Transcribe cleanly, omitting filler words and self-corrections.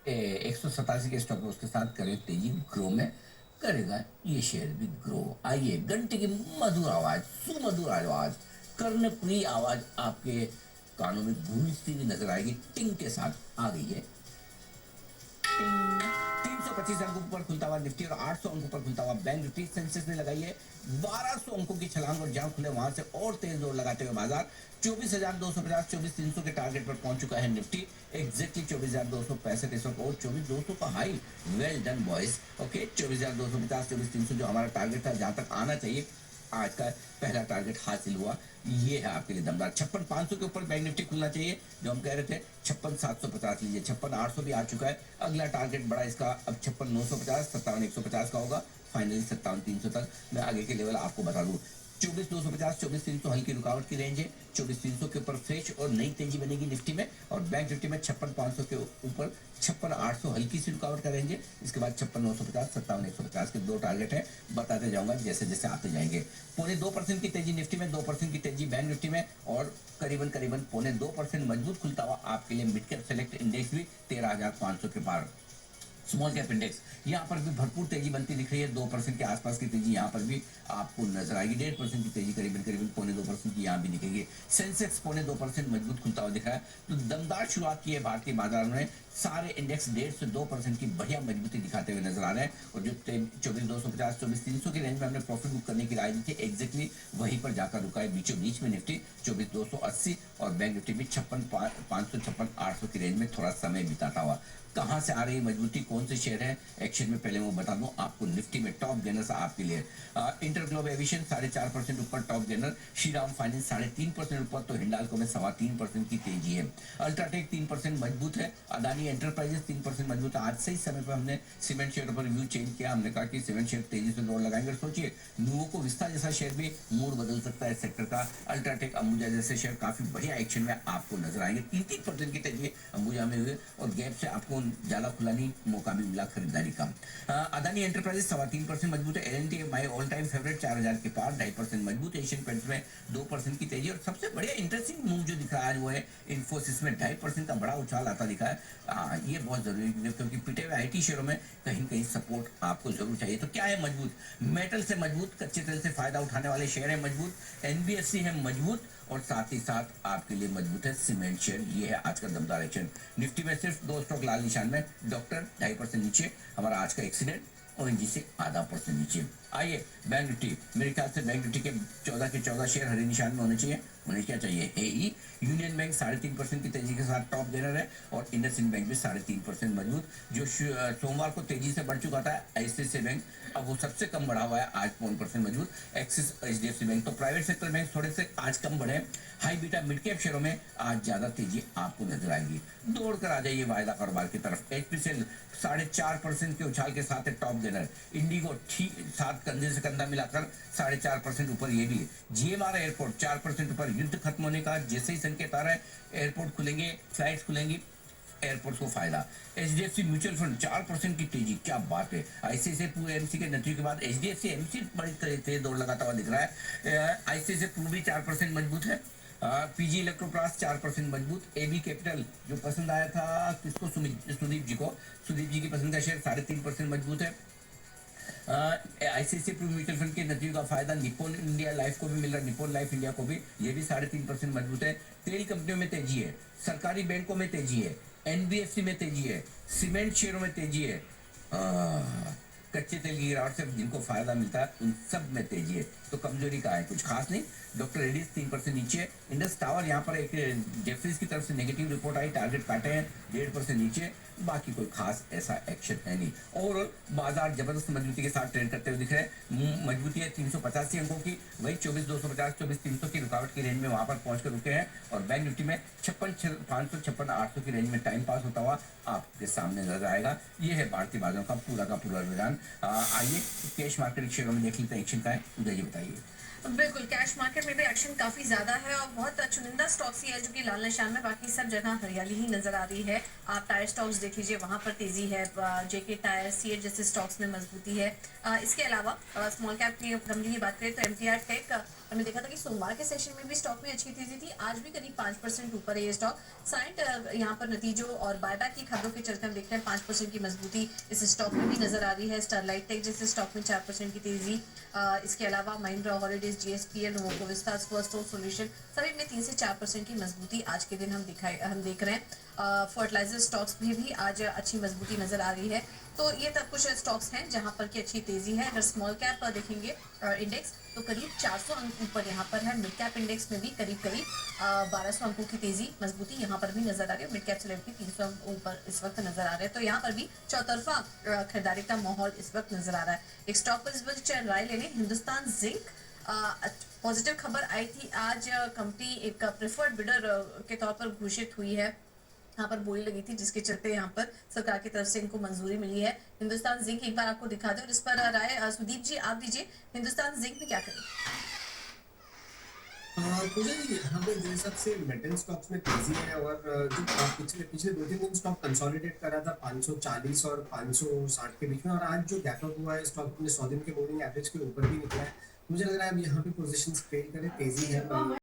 187 के स्टॉक में उसके साथ करे तेजी ग्रो में करेगा ये शेयर भी ग्रो। आइए घंटे की मधुर आवाज, सुमधुर आवाज, कर्णप्रिय आवाज आपके कानों में गूंजती हुई नजर आएगी, टिंग के साथ आ गई है। 325 अंकों पर खुलता हुआ निफ्टी और 800 अंकों पर खुलता हुआ बैंक निफ्टी। सेंसेक्स ने लगाई है 1200 अंकों की छलांग और जहां खुले वहां से और तेज दौड़ लगाते हुए बाजार 24,250, 24,300 के टारगेट पर पहुंच चुका है निफ्टी। एग्जैक्टली 24,265 इस वक्त और 24,200 का high. Well done boys. Okay, 24,250, 24,300 जो हमारा टारगेट था, जहां तक आना चाहिए, आज का पहला टारगेट हासिल हुआ। ये है आपके लिए दमदार। 56,500 के ऊपर बैंक निफ्टी खुलना चाहिए, जो हम कह रहे थे 56,750 लीजिए। 56,800 भी आ चुका है। अगला टारगेट बड़ा इसका अब 56,950, 57,150 का होगा। फाइनली 57,300 तक। मैं आगे के लेवल आपको बता दूं, 24,250, 24,300 हल्की रुकावट की रेंज है। 24,300 के ऊपर फ्रेश और नई तेजी बनेगी निफ्टी में। और बैंक निफ्टी में 56,500 के ऊपर 56,800 हल्की सी रुकावट का रेंज है। इसके बाद 56,950, 57,150 के दो टारगेट है। बताते जाऊंगा जैसे जैसे आते जाएंगे। 0.25% की तेजी निफ्टी में, 2% की तेजी बैंक निफ्टी में और करीबन करीबन 0.2% मजबूत खुलता हुआ आपके लिए मिड कैप सेलेक्ट इंडेक्स भी 13,500 के पार। स्मॉल कैप इंडेक्स यहाँ पर भी भरपूर तेजी बनती दिख रही है। 2% के आसपास की तेजी यहाँ पर भी आपको नजर आएगी। 1.5% की तेजी करीबन करीबन 0.2% की यहाँ भी दिखेगी। सेंसेक्स 0.2% मजबूत खुलता हुआ दिख रहा है। तो दमदार शुरुआत की है भारतीय बाजार में। सारे इंडेक्स 1.5 से 2% की बढ़िया मजबूती दिखाते हुए नजर आ रहे हैं। और जो 24,250, 24,300 की रेंज में हमने प्रॉफिट बुक करने की राय दी थी, एग्जैक्टली वहीं पर जाकर रुका है बीचों बीच में निफ्टी 24,280 और बैंक निफ्टी भी 56,500, 56,800 की रेंज में थोड़ा समय बिताता हुआ। कहां से आ रही मजबूती, कौन से शेयर है एक्शन में, पहले मैं बता दूं आपको। निफ्टी में टॉप गेनर आपके लिए इंटरग्लोब एविएशन 4.5% ऊपर टॉप गेनर। श्रीराम फाइनेंस 3.5% ऊपर, तो हिंडाल्को में 3.25% की तेजी है। अल्ट्राटेक 3% मजबूत है। अदानी एंटरप्राइजेस 3% मजबूत है। आज सही समय पर हमने सीमेंट शेयर पर रिव्यू चेंज किया। हमने कहा कि सीमेंट शेयर तेजी से दौड़ लगाएंगे। सोचिए, नुवो को विस्ता जैसा शेयर भी मूड बदल सकता है सेक्टर का। अल्ट्राटेक, अंबुजा जैसे शेयर काफी बढ़िया एक्शन में आपको नजर आएंगे। 3-3% की तेजी अंबुजा में हुए और गैप से आपको ज्यादा खुला नहीं, मौका भी मिला खरीदारी का। अदानी एंटरप्राइजेस 3.25% मजबूत है। L my all time favourite 4,000 के पार 2.5% मजबूत। एशियन पेंट्स में 2% की तेजी। और सबसे बढ़िया इंटरेस्टिंग मूव जो दिख रहा है वो है इन्फोसिस में 2.5% का बड़ा उछाल आता दिखा है। ये बहुत जरूरी है क्योंकि पिटे हुए आईटी शेयरों में कहीं कहीं सपोर्ट आपको जरूर चाहिए। तो क्या है मजबूत? मेटल से मजबूत, कच्चे तेल से फायदा उठाने वाले शेयर है मजबूत। एनबीएफसी है मजबूत और साथ ही साथ आपके लिए मजबूत है सीमेंट शेयर। ये है आज का दमदार एक्शन। निफ्टी में सिर्फ दो स्टॉक लाल निशान में, डॉक्टर 2.5% नीचे, हमारा आज का एक्सीडेंट ओएनजी से 0.5% नीचे। आइए बैंक निफ्टी, मेरे ख्याल से बैंक निफ्टी के 14 के 14 शेयर हरे निशान में होने चाहिए। उन्हें क्या चाहिए? एई यूनियन बैंक 3.5% की तेजी के साथ टॉप गेनर है और इंडसइंड बैंक भी 3.5% मजबूत। जो सोमवार को तेजी से बढ़ चुका था आईसीआईसीआई बैंक, अब वो सबसे कम बढ़ा हुआ है आज 0.1% मजबूत। Axis HDFC bank. तो प्राइवेट सेक्टर बैंक थोड़े से आज कम बढ़े। हाई बीटा मिड कैप शेयरों में आज ज्यादा तेजी आपको नजर आएगी। दौड़ कर आ जाइए वायदा कारोबार की तरफ। एचपीसीएल 4.5% के उछाल के साथ है टॉप गेनर। इंडिगो ठीक साथ कंधे से कंधा मिलाकर 4.5% ऊपर ये भी है। जीएमआर एयरपोर्ट 4% ऊपर। युद्ध खत्म होने का जैसे ही संकेत आ रहा है, एयरपोर्ट खुलेंगे, फ्लाइट्स खुलेंगी, एयरपोर्ट को फायदा। एचडीएफसी म्यूचुअल फंड 4% की तेजी, क्या बात है। आईसीआईसीआई एमसी के नतीजे के बाद एचडीएफसी एमसी बड़ी तेज दौड़ लगाता हुआ दिख रहा है। आईसीआईसीआई भी 4% मजबूत है। पीजी इलेक्ट्रोप्लास 4% मजबूत। एबी कैपिटल जो पसंद आया था किसको, सुदीप जी को, सुदीप जी की पसंद का शेयर 3.5% मजबूत है। आईसीआईसीआई म्यूचुअल फंड के नतीजों का फायदा निप्पॉन इंडिया लाइफ को भी मिल रहा है, निप्पॉन लाइफ इंडिया को भी, ये भी 3.5% मजबूत है। तेल कंपनियों में तेजी है, सरकारी बैंकों में तेजी है, एनबीएफसी में तेजी है, सीमेंट शेयरों में तेजी है। कच्चे तेल की गिरावट से जिनको फायदा मिलता है उन सब में तेजी है। तो कमजोरी का है कुछ खास नहीं। डॉक्टर रेड्डीज 3% नीचे। इंडस टावर यहाँ पर एक जेफरीज की तरफ से नेगेटिव रिपोर्ट आई, टारगेट काटे हैं 1.5% नीचे। बाकी कोई खास ऐसा एक्शन है नहीं। ओवरऑल बाजार जबरदस्त मजबूती के साथ ट्रेड करते हुए दिख रहे हैं। मजबूती है 385 अंकों की, वही 24,250, 24,300 की रुकावट की रेंज में वहां पर पहुंचकर रुके हैं। और बैंक निफ्टी में 56,500, 56,800 की रेंज में टाइम पास होता हुआ आपके सामने नजर आएगा। ये है भारतीय बाजारों का पूरा रुझान। आइए कैश मार्केट शेयरों में देख लेते हैं एक्शन का है। उदय जी बताइए। बिल्कुल, कैश मार्केट में भी एक्शन काफी ज्यादा है और बहुत चुनिंदा स्टॉक्स ही है जो कि लाल निशान में, बाकी सब जगह हरियाली ही नजर आ रही है। आप टायर स्टॉक्स देख लीजिए, वहां पर तेजी है। जेके टायर, सीएट जैसे स्टॉक्स में मजबूती है। इसके अलावा स्मॉल कैप की कंपनी की बात करें तो एमटीआर टेक हमने देखा था कि सोमवार के सेशन में भी स्टॉक में अच्छी तेजी थी, आज भी करीब 5% ऊपर है ये स्टॉक। साइंट यहाँ पर नतीजों और बायबैक की खबरों के चलते हम देख रहे हैं 5% की मजबूती इस स्टॉक में भी नजर आ रही है। स्टरलाइट टेक जैसे स्टॉक में 4% की तेजी, इसके अलावा Mahindra holidays, GSPL, Nuvoco Vistas, first solution सभी में 3 से 4% की मजबूती आज के दिन हम देख रहे हैं। फर्टिलाइजर स्टॉक्स में भी आज अच्छी मजबूती नजर आ रही है। तो ये तक कुछ स्टॉक्स हैं जहां पर की अच्छी तेजी है। अगर स्मॉल कैप देखेंगे इंडेक्स तो करीब 400 अंक ऊपर यहाँ पर है। मिड कैप इंडेक्स में भी करीब 1200 अंकों की तेजी मजबूती यहाँ पर भी नजर आ रही है। मिड कैप से लेकर 300 अंक ऊपर इस वक्त नजर आ रहे हैं। तो यहाँ पर भी चौतरफा खरीदारी का माहौल इस वक्त नजर आ रहा है। एक स्टॉक पर इस वक्त राय लेने हिंदुस्तान जिंक, पॉजिटिव खबर आई थी आज। कंपनी एक प्रेफर्ड बिडर के तौर पर घोषित हुई है। यहाँ पर बोली लगी थी जिसके चलते यहाँ पर सरकार की तरफ से इनको मंजूरी मिली है। हिंदुस्तान जिंक एक बार आपको दिखा दो और इस पर राय सुदीप जी आप दीजिए। हिंदुस्तान जिंक में क्या करें? मुझे यहाँ पे जिस हिसाब से मेटल स्टॉक्स में तेजी है और जो पिछले पिछले 2-3 दिन स्टॉक कंसोलिडेट कर रहा था 540 और 560 के बीच में, और आज जो गैप अप हुआ है स्टॉक अपने 100 दिन के मूविंग एवरेज के ऊपर भी निकला है। मुझे लग रहा है अब यहाँ पे पोजीशंस ट्रेड करें, तेजी है।